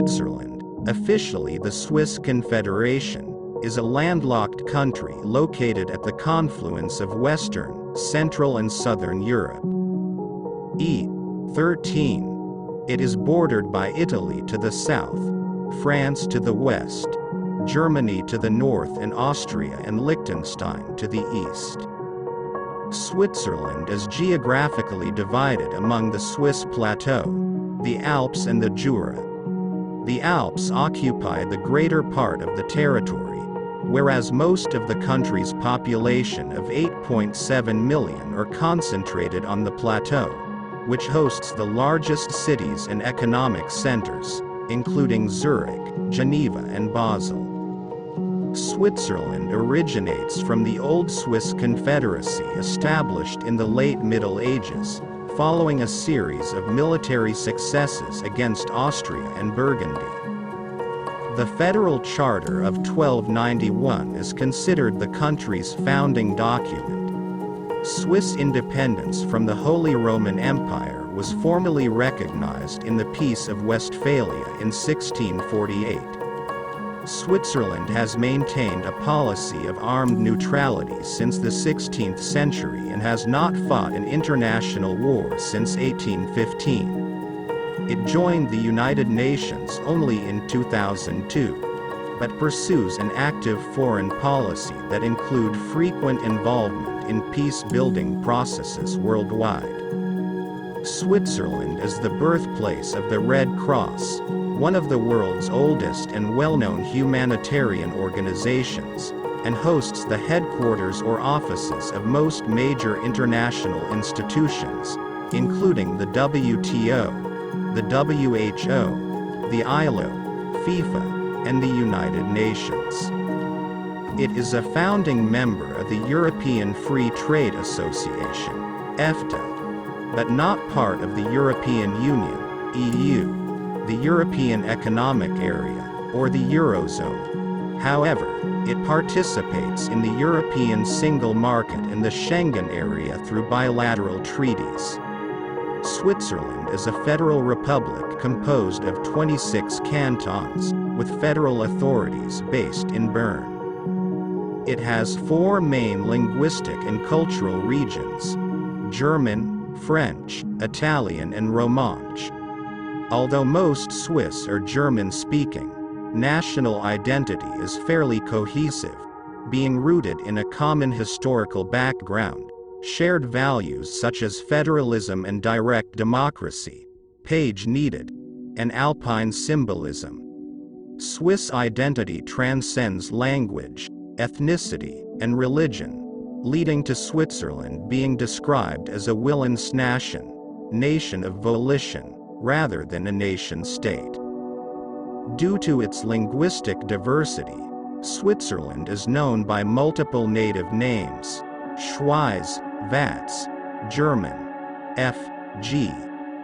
Switzerland, officially the Swiss Confederation, is a landlocked country located at the confluence of Western, Central and Southern Europe. E13. It is bordered by Italy to the south, France to the west, Germany to the north and Austria and Liechtenstein to the east. Switzerland is geographically divided among the Swiss Plateau, the Alps and the Jura. The Alps occupy the greater part of the territory, whereas most of the country's population of 8.7 million are concentrated on the plateau, which hosts the largest cities and economic centers, including Zürich, Geneva and Basel. Switzerland originates from the old Swiss Confederacy established in the late Middle Ages, following a series of military successes against Austria and Burgundy. The Federal Charter of 1291 is considered the country's founding document. Swiss independence from the Holy Roman Empire was formally recognized in the Peace of Westphalia in 1648. Switzerland has maintained a policy of armed neutrality since the 16th century and has not fought an international war since 1815. It joined the United Nations only in 2002, but pursues an active foreign policy that includes frequent involvement in peace-building processes worldwide. Switzerland is the birthplace of the Red Cross, one of the world's oldest and well-known humanitarian organizations, and hosts the headquarters or offices of most major international institutions, including the WTO, the WHO, the ILO, FIFA, and the United Nations. It is a founding member of the European Free Trade Association, EFTA, but not part of the European Union, EU, the European Economic Area, or the Eurozone. However, it participates in the European Single Market and the Schengen area through bilateral treaties. Switzerland is a federal republic composed of 26 cantons, with federal authorities based in Bern. It has 4 main linguistic and cultural regions: German, French, Italian and Romansh. Although most Swiss are German-speaking, national identity is fairly cohesive, being rooted in a common historical background, shared values such as federalism and direct democracy, page needed, and Alpine symbolism. Swiss identity transcends language, ethnicity, and religion, leading to Switzerland being described as a Willensnation, nation of volition, rather than a nation-state. Due to its linguistic diversity, Switzerland is known by multiple native names: Schweiz, Vats, German, F.G.,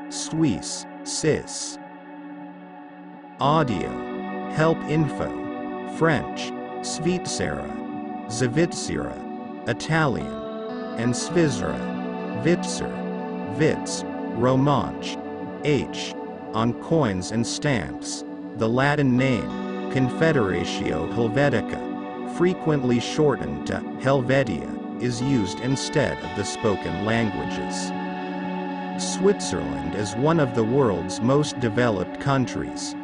Suisse, Cis. Audio, help info, French, Svizzera, Svizzera, Italian, and Svizzera, Vitzer, Vitz, Romansh, H. On coins and stamps, the Latin name, Confederatio Helvetica, frequently shortened to Helvetia, is used instead of the spoken languages. Switzerland is one of the world's most developed countries.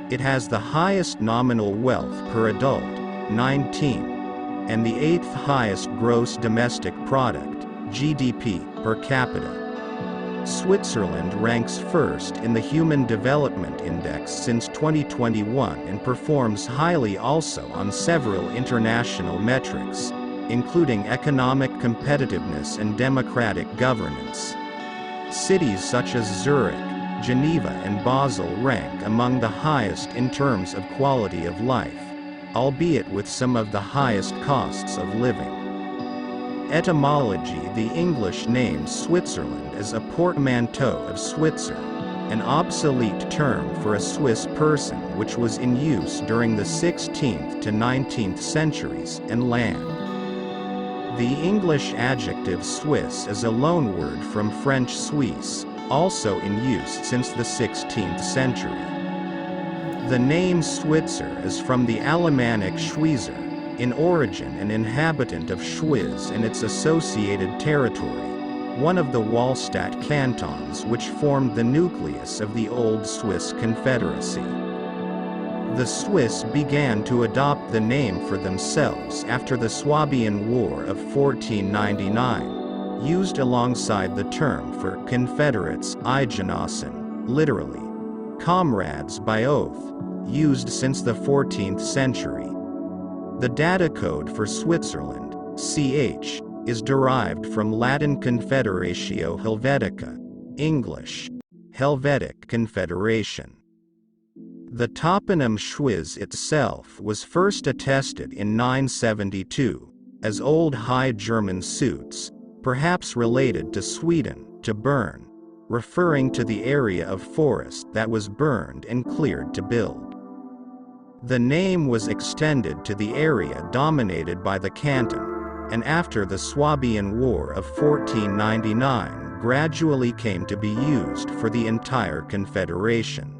It has the highest nominal wealth per adult, 19, and the 8th highest gross domestic product, GDP, per capita. Switzerland ranks first in the Human Development Index since 2021 and performs highly also on several international metrics, including economic competitiveness and democratic governance. Cities such as Zurich, Geneva and Basel rank among the highest in terms of quality of life, albeit with some of the highest costs of living. Etymology: the English name Switzerland is a portmanteau of Switzer, an obsolete term for a Swiss person which was in use during the 16th to 19th centuries, and land. The English adjective Swiss is a loanword from French Suisse, also in use since the 16th century. The name Switzer is from the Alemannic Schweizer, in origin an inhabitant of Schwyz and its associated territory, one of the Wahlstatt cantons which formed the nucleus of the old Swiss Confederacy. The Swiss began to adopt the name for themselves after the Swabian War of 1499, used alongside the term for Confederates Eidgenossen, literally, comrades by oath, used since the 14th century. The data code for Switzerland, CH, is derived from Latin Confederatio Helvetica, English, Helvetic Confederation. The toponym Schwyz itself was first attested in 972, as Old High German Suits, perhaps related to Sweden, to burn, referring to the area of forest that was burned and cleared to build. The name was extended to the area dominated by the canton, and after the Swabian War of 1499 gradually came to be used for the entire confederation.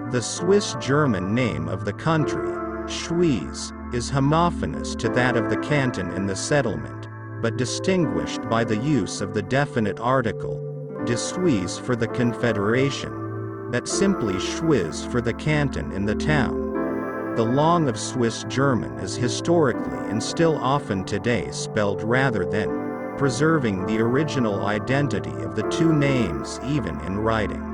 The Swiss-German name of the country, Schwyz, is homophonous to that of the canton and the settlement, but distinguished by the use of the definite article, de Suisse for the confederation, that simply Schwyz for the canton and the town. The long of Swiss German is historically and still often today spelled rather than, preserving the original identity of the two names even in writing.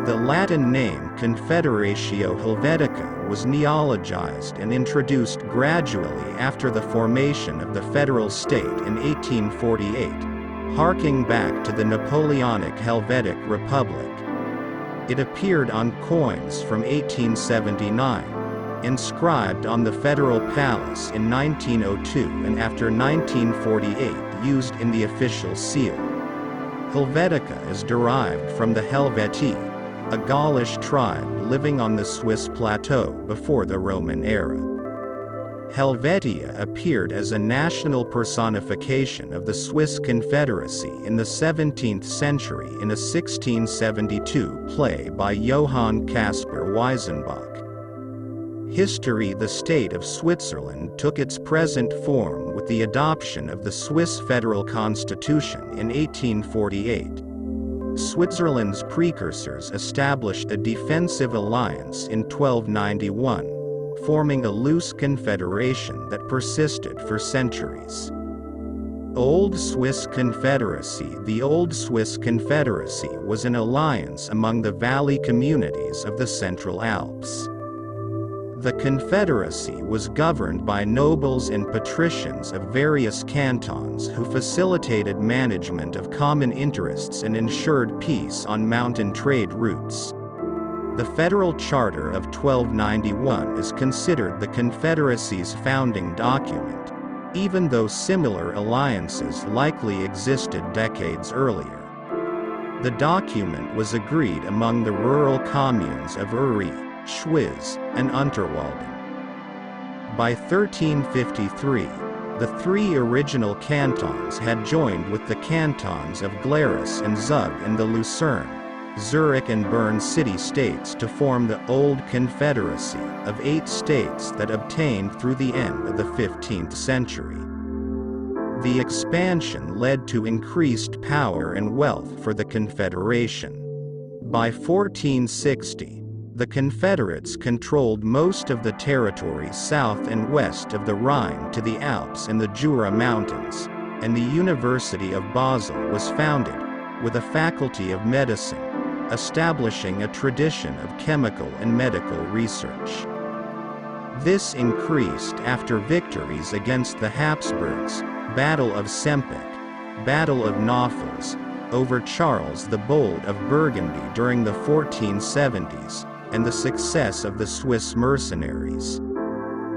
The Latin name Confederatio Helvetica was neologized and introduced gradually after the formation of the federal state in 1848, harking back to the Napoleonic Helvetic Republic. It appeared on coins from 1879, inscribed on the Federal Palace in 1902 and after 1948 used in the official seal. Helvetica is derived from the Helvetii, a Gaulish tribe living on the Swiss Plateau before the Roman era. Helvetia appeared as a national personification of the Swiss Confederacy in the 17th century in a 1672 play by Johann Caspar Weisenbach. History: the state of Switzerland took its present form with the adoption of the Swiss Federal Constitution in 1848. Switzerland's precursors established a defensive alliance in 1291, forming a loose confederation that persisted for centuries. Old Swiss Confederacy: the Old Swiss Confederacy was an alliance among the valley communities of the Central Alps. The confederacy was governed by nobles and patricians of various cantons who facilitated management of common interests and ensured peace on mountain trade routes. The Federal Charter of 1291 is considered the Confederacy's founding document, even though similar alliances likely existed decades earlier. The document was agreed among the rural communes of Uri, Schwyz, and Unterwalden. By 1353, the three original cantons had joined with the cantons of Glarus and Zug in the Lucerne, Zürich and Bern city-states to form the Old Confederacy of 8 states that obtained through the end of the 15th century. The expansion led to increased power and wealth for the Confederation. By 1460, the Confederates controlled most of the territory south and west of the Rhine to the Alps and the Jura Mountains, and the University of Basel was founded, with a faculty of medicine, establishing a tradition of chemical and medical research. This increased after victories against the Habsburgs, Battle of Sempach, Battle of Naufels, over Charles the Bold of Burgundy during the 1470s, and the success of the Swiss mercenaries.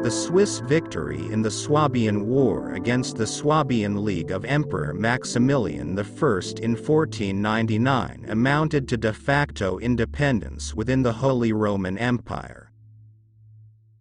The Swiss victory in the Swabian War against the Swabian League of Emperor Maximilian I in 1499 amounted to de facto independence within the Holy Roman Empire.